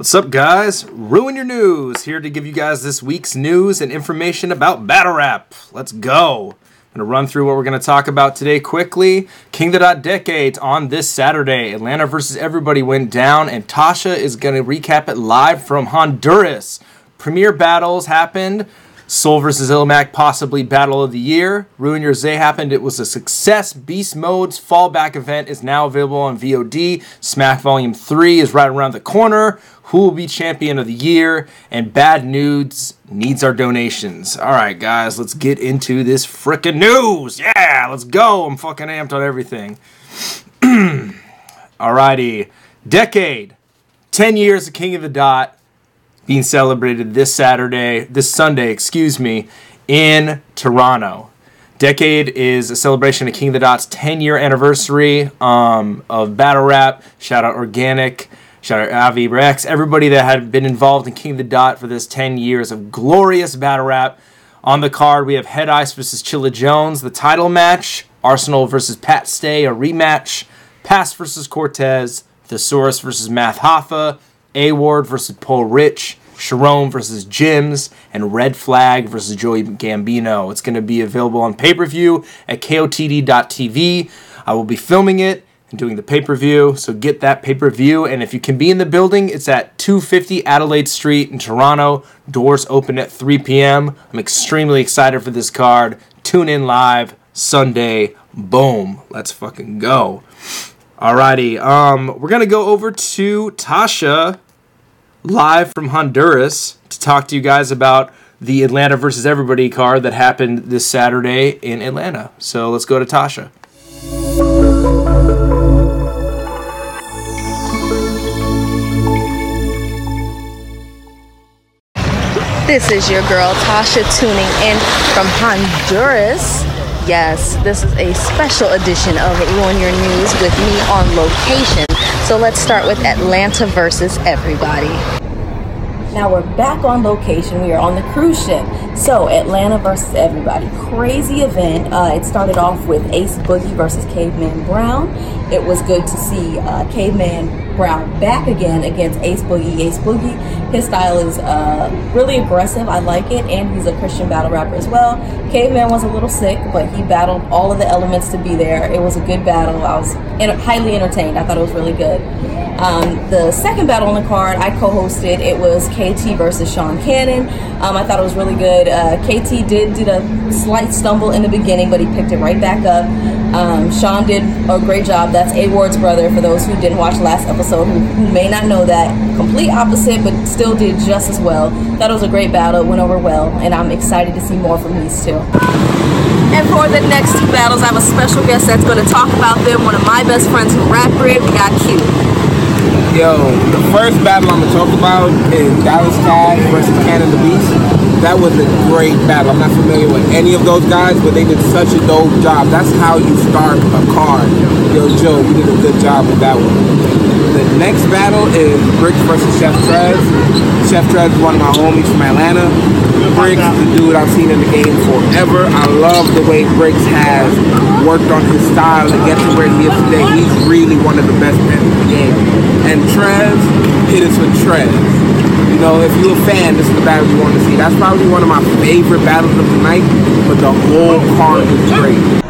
What's up, guys? Ruin Your News, here to give you guys this week's news and information about battle rap. Let's go. I'm going to run through what we're going to talk about today quickly. King of the Dot Decade on this Saturday. Atlanta versus Everybody went down, and Tasha is going to recap it live from Honduras. Premier battles happened. Soul versus ILLMAC, possibly Battle of the Year. Ruin Your Zay happened. It was a success. Beast Mode's Fallback event is now available on VOD. Smack Volume 3 is right around the corner. Who will be Champion of the Year? And Bad Nudes needs our donations. All right, guys, let's get into this frickin' news. Yeah, let's go. I'm fucking amped on everything. Alrighty. Decade. 10 years of King of the Dot. Being celebrated this Sunday, in Toronto. Decade is a celebration of King of the Dot's 10-year anniversary of battle rap. Shout out Organic, shout out Avi Rex, everybody that had been involved in King of the Dot for this 10 years of glorious battle rap. On the card, we have Head Ice versus Chilla Jones, the title match. Arsenal versus Pat Stay, a rematch. Pass versus Cortez. Thesaurus versus Math Hoffa. A-Ward versus Paul Rich, Sharon versus Jims, and Red Flag versus Joey Gambino. It's going to be available on pay-per-view at KOTD.tv. I will be filming it and doing the pay-per-view, so get that pay-per-view. And if you can be in the building, it's at 250 Adelaide Street in Toronto. Doors open at 3 p.m. I'm extremely excited for this card. Tune in live Sunday. Boom. Let's fucking go. Alrighty. We're going to go over to Tasha live from Honduras to talk to you guys about the Atlanta versus Everybody card that happened this Saturday in Atlanta. So let's go to Tasha. This is your girl Tasha tuning in from Honduras. Yes, this is a special edition of Ruin Your News with me on location. So let's start with Atlanta versus Everybody. Now we're back on location. We are on the cruise ship. So Atlanta versus Everybody. Crazy event. It started off with Ace Boogie versus Caveman Brown. It was good to see Caveman Brown back again against Ace Boogie. Ace Boogie, his style is really aggressive. I like it, and he's a Christian battle rapper as well. Caveman was a little sick, but he battled all of the elements to be there. It was a good battle. I was highly entertained. I thought it was really good. The second battle on the card I co-hosted. It was KT versus Sean Cannon. I thought it was really good. KT did a slight stumble in the beginning, but he picked it right back up. Sean did a great job. That's A-Ward's brother, for those who didn't watch last episode, who may not know that. Complete opposite, but still did just as well. Thought it was a great battle, went over well, and I'm excited to see more from these two. And for the next two battles, I have a special guest that's going to talk about them. One of my best friends from Rap Grid, we got Q. Yo, the first battle I'm going to talk about is Dallas Tag versus Cannon the Beast. That was a great battle. I'm not familiar with any of those guys, but they did such a dope job. That's how you start a card. Yo, Joe, we did a good job with that one. The next battle is Bricks versus Chef Trez. Chef Trez is one of my homies from Atlanta. Bricks is the dude I've seen in the game forever. I love the way Bricks has worked on his style to get to where he is today. He's really one of the best men in the game. And Trez, it is for Trez. You know, if you're a fan, this is the battle you want to see. That's probably one of my favorite battles of the night, but the whole card was great.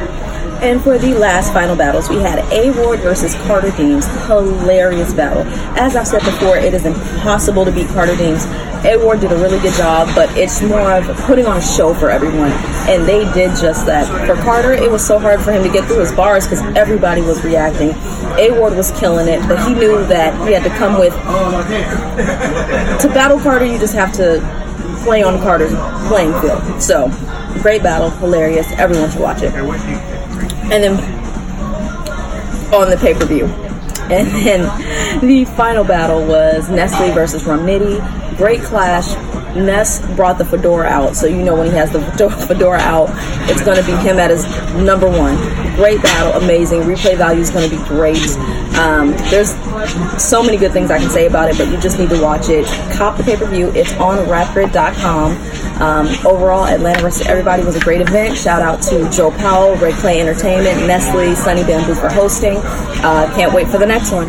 And for the last final battles, we had A-Ward versus Carter Deems. Hilarious battle. As I've said before, it is impossible to beat Carter Deems. A-Ward did a really good job, but it's more of putting on a show for everyone. And they did just that. For Carter, it was so hard for him to get through his bars because everybody was reacting. A-Ward was killing it, but he knew that he had to come with... To battle Carter, you just have to play on Carter's playing field. So, great battle, hilarious. Everyone should watch it. And then on the pay-per-view. And then the final battle was Nestle versus Rum Nitty. Great clash. Ness brought the fedora out, so you know when he has the fedora out, it's going to be him at his number one. Great battle, amazing. Replay value is going to be great. There's so many good things I can say about it, but you just need to watch it. Cop the pay-per-view. It's on rapgrid.com. Overall, Atlanta vs. Everybody was a great event. Shout out to Joe Powell, Red Clay Entertainment, Nestle, Sunny Bamboo for hosting. Can't wait for the next one.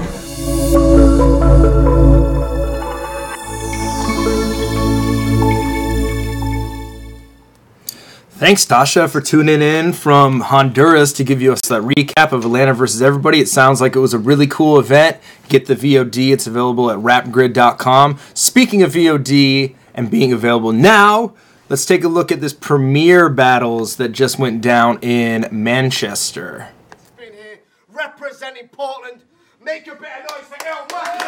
Thanks, Tasha, for tuning in from Honduras to give us that recap of Atlanta versus everybody. It sounds like it was a really cool event. Get the VOD. It's available at rapgrid.com. Speaking of VOD and being available now, let's take a look at this premiere battles that just went down in Manchester. Been here representing Portland. Make a bit of noise for ILLMAC.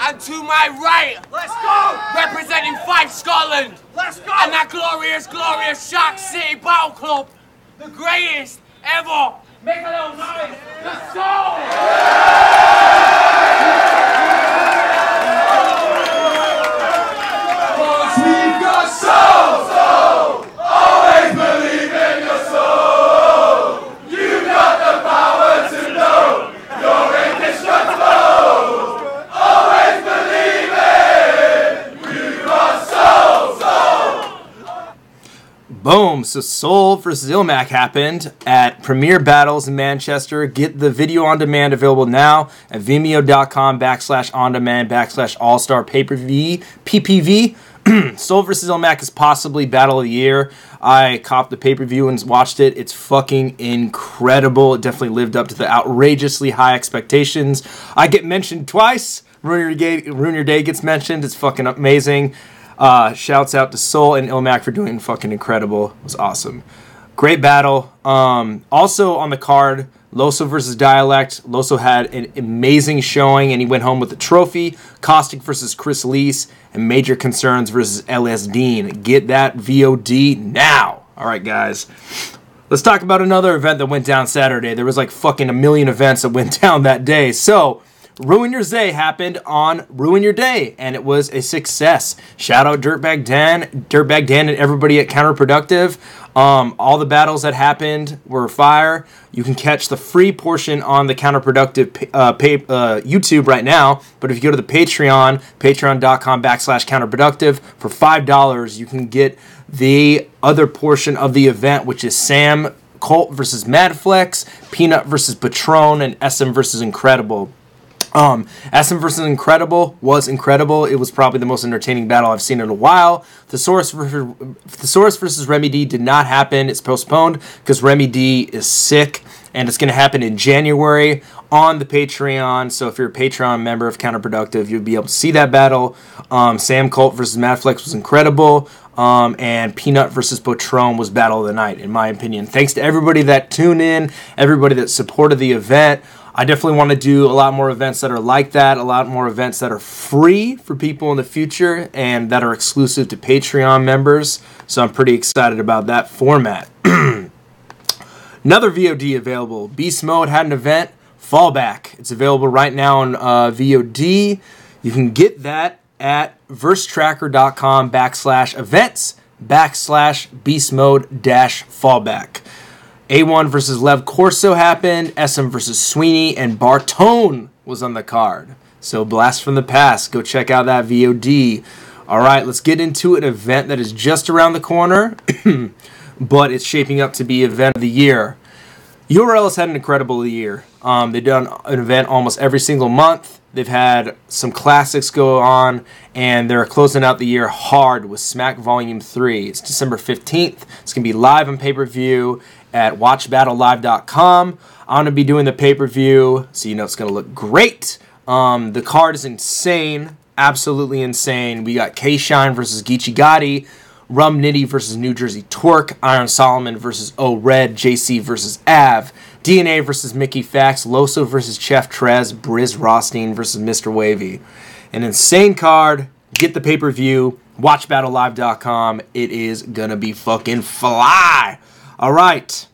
And to my right, Let's go! representing Fife, Scotland, Let's go! and that glorious, glorious Shark City Battle Club, the greatest ever. Make a little noise. The soul. We've got soul, always believe in your soul. You've got the power to know you're indestructible. Always believe it. You've got soul. Boom. So Seoul versus ILLMAC happened at Premier Battles in Manchester. Get the video on demand available now at vimeo.com/on-demand/all-star PPV. Seoul versus ILLMAC is possibly Battle of the Year. I copped the pay-per-view and watched it. It's fucking incredible. It definitely lived up to the outrageously high expectations. I get mentioned twice. Ruin Your Day gets mentioned. It's fucking amazing. Shouts out to Seoul and ILLMAC for doing fucking incredible. It was awesome. Great battle. Also on the card, Loso versus Dialect. Loso had an amazing showing and he went home with the trophy. Caustic versus Chris Leese and Major Concerns versus LS Dean. Get that VOD now. All right, guys. Let's talk about another event that went down Saturday. There was like fucking a million events that went down that day. So, Ruin Your Day happened on Ruin Your Day, and it was a success. Shout out Dirtbag Dan, and everybody at Counterproductive. All the battles that happened were fire. You can catch the free portion on the Counterproductive YouTube right now, but if you go to the Patreon, patreon.com/counterproductive, for $5, you can get the other portion of the event, which is Sam Colt versus Madflex, Peanut versus Patron, and SM versus Incredible. SM versus Incredible was incredible. It was probably the most entertaining battle I've seen in a while. Thesaurus versus Remy D did not happen. It's postponed because Remy D is sick, and it's going to happen in January on the Patreon. So if you're a Patreon member of Counterproductive, you'll be able to see that battle. Sam Colt versus Madflex was incredible. And Peanut versus Patron was battle of the night, in my opinion. Thanks to everybody that tuned in, everybody that supported the event. I definitely want to do a lot more events that are like that, a lot more events that are free for people in the future and that are exclusive to Patreon members. So I'm pretty excited about that format. Another VOD available. Beast Mode had an event, Fallback. It's available right now on VOD. You can get that at versetracker.com/events/beastmode-fallback. A1 versus Lev Corso happened. SM versus Sweeney and Bartone was on the card. So Blast from the Past. Go check out that VOD. All right, let's get into an event that is just around the corner, but it's shaping up to be event of the year. URL has had an incredible year. They've done an event almost every single month. They've had some classics go on, and they're closing out the year hard with Smack Volume 3. It's December 15th. It's going to be live on pay-per-view at watchbattlelive.com. I'm going to be doing the pay-per-view, so you know it's going to look great. The card is insane, absolutely insane. We got K-Shine versus Geechee Gotti, Rum Nitty versus New Jersey Twerk, Iron Solomon versus O-Red, JC versus Av, DNA versus Mickey Fax, Loso versus Chef Trez, Briz Rothstein versus Mr. Wavy. An insane card. Get the pay-per-view. WatchBattleLive.com. It is going to be fucking fly. All right.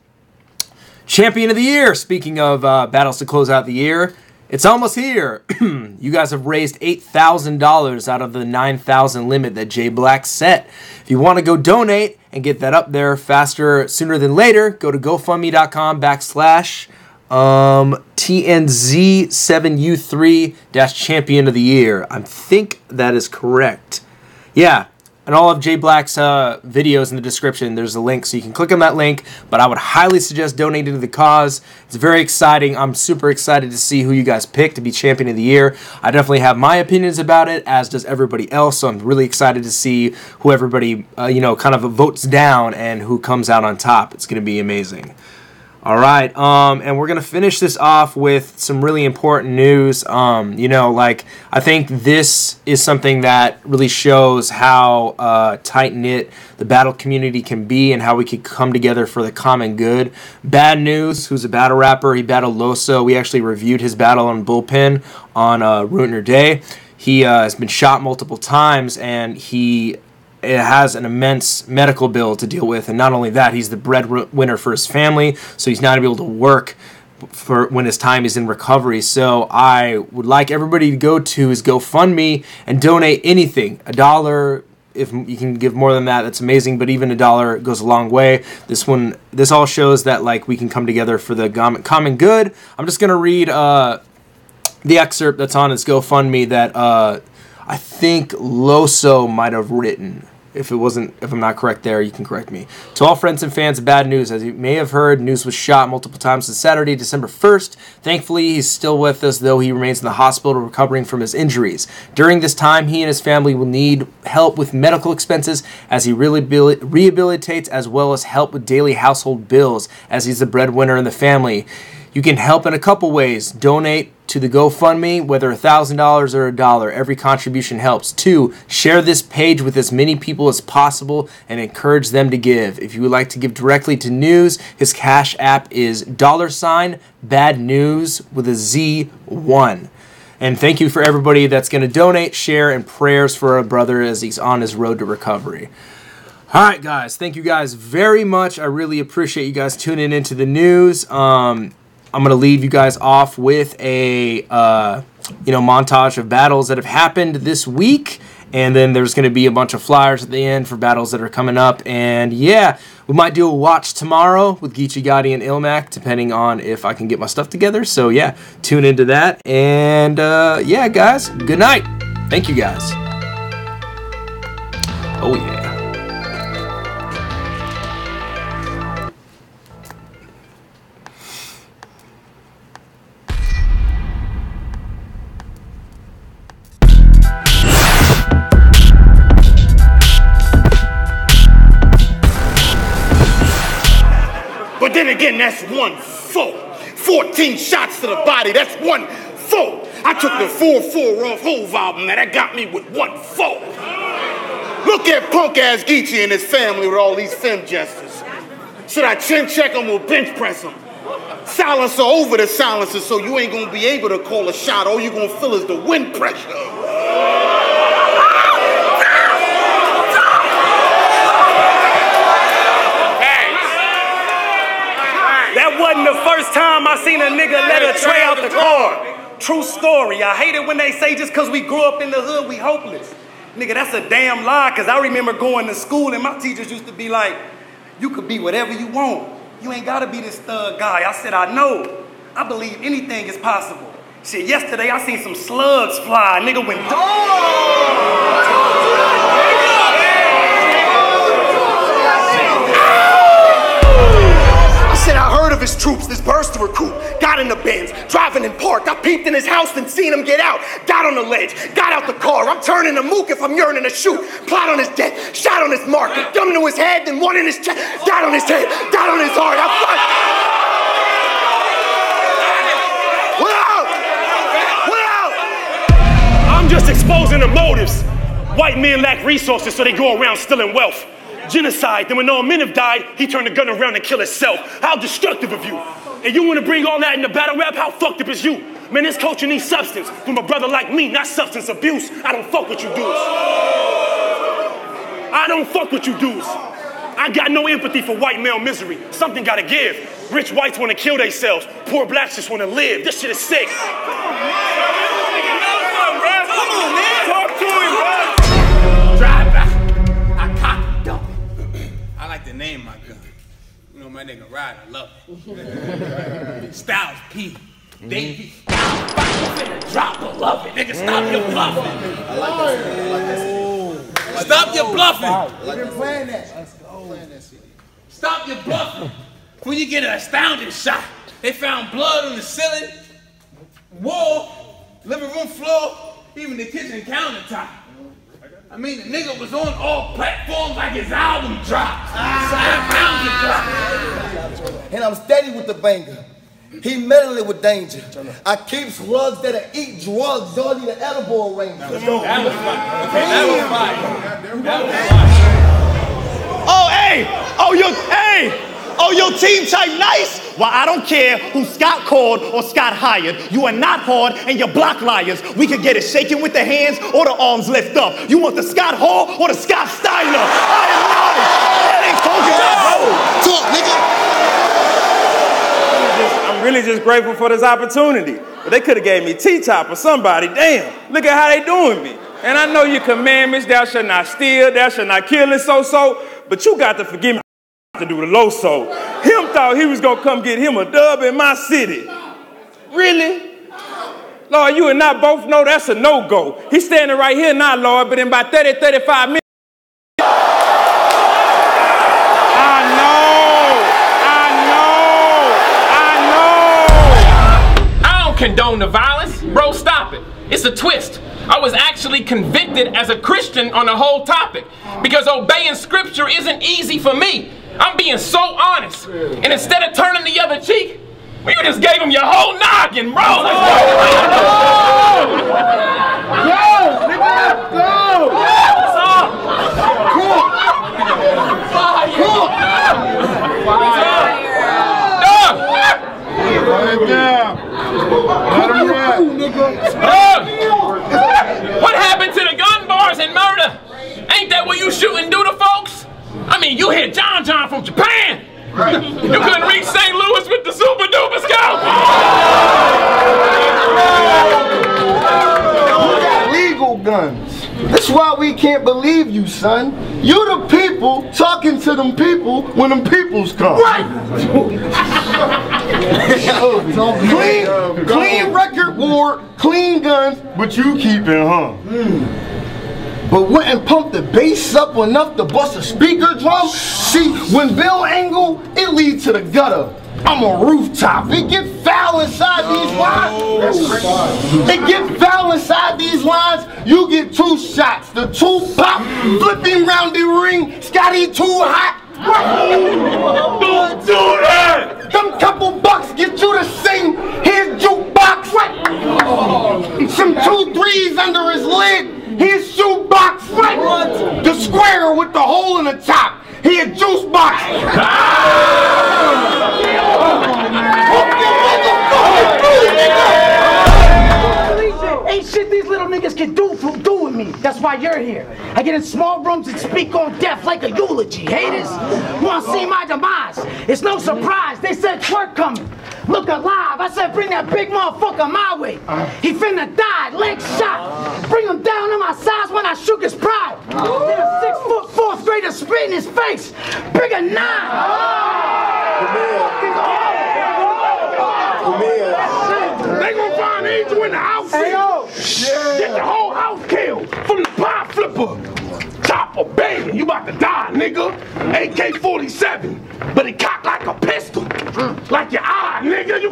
Champion of the Year. Speaking of battles to close out the year, it's almost here. You guys have raised $8,000 out of the $9,000 limit that Jay Black set. If you want to go donate and get that up there faster, sooner than later, go to GoFundMe.com/TNZ7U3-Champion of the Year. I think that is correct. Yeah, And all of Jay Black's videos in the description. There's a link, so you can click on that link. But I would highly suggest donating to the cause. It's very exciting. I'm super excited to see who you guys pick to be champion of the year. I definitely have my opinions about it, as does everybody else. So I'm really excited to see who everybody, you know, kind of votes down and who comes out on top. It's going to be amazing. All right, and we're going to finish this off with some really important news. You know, like, I think this is something that really shows how tight-knit the battle community can be and how we can come together for the common good. Bad News, who's a battle rapper, he battled Loso. We actually reviewed his battle on Bullpen on Ruin Your Day. He has been shot multiple times, and it has an immense medical bill to deal with, and not only that, he's the breadwinner for his family, so he's not able to work for when his time is in recovery. So I would like everybody to go to his GoFundMe and donate anything. $1, if you can give more than that, that's amazing, but even $1 goes a long way. This all shows that, like, we can come together for the common good. I'm just gonna read the excerpt that's on his GoFundMe that I think Loso might have written. If I'm not correct there, you can correct me. To all friends and fans of Bad News, as you may have heard, News was shot multiple times on Saturday, December 1st. Thankfully, he's still with us, though he remains in the hospital recovering from his injuries. During this time, he and his family will need help with medical expenses as he rehabilitates, as well as help with daily household bills, as he's the breadwinner in the family. You can help in a couple ways. Donate to the GoFundMe, whether $1,000 or $1. Every contribution helps. 2, share this page with as many people as possible and encourage them to give. If you would like to give directly to News, his Cash App is $Bad News with a Z1. And thank you for everybody that's going to donate, share, and prayers for our brother as he's on his road to recovery. All right, guys. Thank you guys very much. I really appreciate you guys tuning into the news. I'm going to leave you guys off with a montage of battles that have happened this week. And then there's going to be a bunch of flyers at the end for battles that are coming up. And yeah, we might do a watch tomorrow with Geechee Gotti and ILLMAC, depending on if I can get my stuff together. So yeah, tune into that. And yeah, guys, good night. Thank you, guys. Oh yeah. But then again, that's one foe. 14 shots to the body, that's one foe. I took the 4-4 off Hove album, now that got me with one foe. Look at punk-ass Geechee and his family with all these fem gestures. Should I chin check him or bench press him? Silencer over the silencer, so you ain't gonna be able to call a shot. All you gonna feel is the wind pressure. That wasn't the first time I seen a nigga let a tray out the car. True story. I hate it when they say just because we grew up in the hood, we hopeless. Nigga, that's a damn lie, because I remember going to school and my teachers used to be like, you could be whatever you want. You ain't got to be this thug guy. I said, I know. I believe anything is possible. Shit, yesterday I seen some slugs fly. Nigga went, I heard of his troops, this burst to recruit, got in the Benz, driving and parked. I peeped in his house and seen him get out, got on the ledge, got out the car. I'm turning a mook if I'm yearning to shoot. Plot on his death, shot on his mark, a gun to his head, then one in his chest, got on his head, got on his heart. I'm just exposing the motives. White men lack resources, so they go around stealing wealth. Genocide, then when all men have died, he turned the gun around and killed himself. How destructive of you. And you want to bring all that into battle rap? How fucked up is you? Man, this culture needs substance from a brother like me, not substance abuse. I don't fuck with you dudes. I don't fuck with you dudes. I got no empathy for white male misery. Something gotta give. Rich whites want to kill themselves. Poor blacks just want to live. This shit is sick. Come on, man. Talk to him, bro. Drive back. I cock double. I like to name my gun. You know, my nigga RYD, I love it. Styles P. Davey. Finna drop a love it. Nigga, stop your bluffing. I like that. Stop your bluffing. We've been playing that. Let's go. Stop your bluffing. When you get an astounding shot, they found blood on the ceiling, wall, living room floor, even the kitchen countertop. I mean, the nigga was on all platforms like his album dropped. And I'm steady with the banger. He meddling with danger. I keep slugs that'll eat drugs, don't need an edible arrangement. That was fire. Okay, that was fire. That was fire. Oh, hey! Oh, your team type nice? Well, I don't care who Scott called or Scott hired. You are not hard and you're block liars. We could get it shaking with the hands or the arms lift up. You want the Scott Hall or the Scott Steiner? I am not. That ain't talking about. Talk, nigga. I'm really just grateful for this opportunity. But they could have gave me T-top or somebody. Damn, look at how they doing me. And I know your commandments, thou shalt not steal, thou shalt not kill, and so. But you got to forgive me to do the low-so. Him thought he was going to come get him a dub in my city. Really? Lord, you and I both know that's a no-go. He's standing right here now, Lord, but in about 30, 35 minutes. Condone the violence? Bro, stop it. It's a twist. I was actually convicted as a Christian on the whole topic because obeying scripture isn't easy for me. I'm being so honest. And instead of turning the other cheek, you just gave him your whole noggin, bro. Let's go. Go, nigga, go. What's up? Cool. What happened to the gun bars and murder? Ain't that what you shoot and do to folks? I mean, you hit John from Japan. You couldn't reach St. Louis with the super duper scope. You got legal guns. That's why we can't believe you, son. You the people talking to them people when them peoples come. Right. Clean record board, clean guns, but you keep it, huh? But wouldn't pump the bass up enough to bust a speaker drum? See, when Bill angle, it leads to the gutter. I'm a rooftop. It get foul inside these lines. It get foul inside these lines. You get 2 shots. The 2 pop, flipping round the ring. Scotty too hot. Don't do that. Them couple bucks get you the same. Here's jukebox. Some 2 3s under his lid. Here's shoebox. The square with the hole in the top. Here's juice box. Ain't shit these little niggas can do with me. That's why you're here. I get in small rooms and speak on death like a eulogy. Haters wanna see my demise. It's no surprise. They said twerk coming. Look alive. I said bring that big motherfucker my way. He finna die, leg shot. Bring him down on my size when I shook his pride. Then a 6'4" 4th grader spit in his face. Bigger 9. They gonna find Angel in the house. Hey, yo. Get the whole house killed from the pie flipper. Chopper, bang, you about to die, nigga. AK-47, but it cocked like a pistol. Like your eye, nigga. You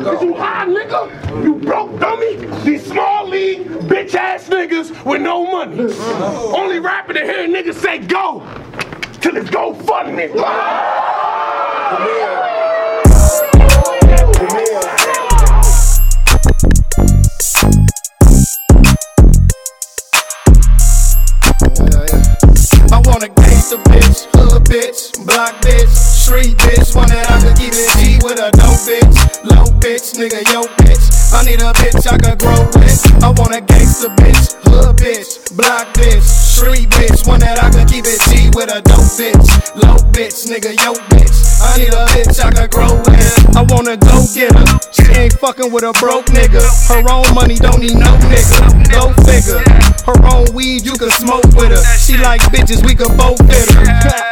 Is you high, nigga? You broke dummy? These small league, bitch ass niggas with no money. Only rapper to hear niggas say go till it's go funny. I want a gangster bitch, hood bitch, block bitch, street bitch, one that I could keep it G with a dope bitch, low bitch, nigga, yo bitch. I need a bitch I could grow with. I want a gangster bitch, hood bitch, block bitch, street bitch, one that I can keep it G with a dope bitch, low bitch, nigga, yo bitch. I need a bitch I can grow with. I wanna go get her. She ain't fucking with a broke nigga. Her own money don't need no nigga. Go figure. Her own weed you can smoke with her. She like bitches, we can both hit her.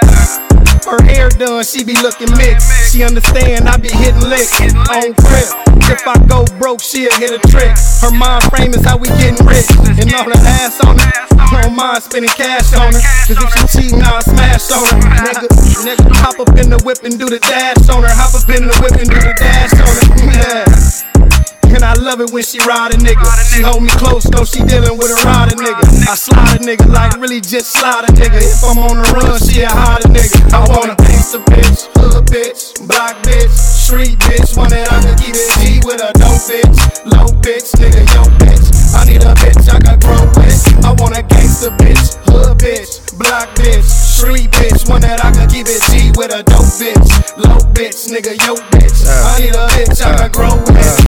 Her hair done, she be looking mixed. She understand I be hitting licks on crib. If I go broke, she'll hit a trick. Her mind frame is how we getting rich. And all the ass on her, I don't mind spending cash on her. Cause if she cheatin', I'll smash on her. Nigga, hop up in the whip and do the dash on her. Hop up in the whip and do the dash on her. Yeah. And I love it when she ride a nigga. She hold me close, though she dealing with a rider nigga. I slide a nigga like really just slide a nigga. If I'm on the run, she a hide a nigga. I want a gangster bitch, hood bitch, block bitch, street bitch, one that I can keep it G with a dope bitch, low bitch, nigga, yo bitch. I need a bitch I can grow with. I want a gangster bitch, hood bitch, block bitch, street bitch, one that I can keep it G with a dope bitch, low bitch, nigga, yo bitch. I need a bitch I can grow with.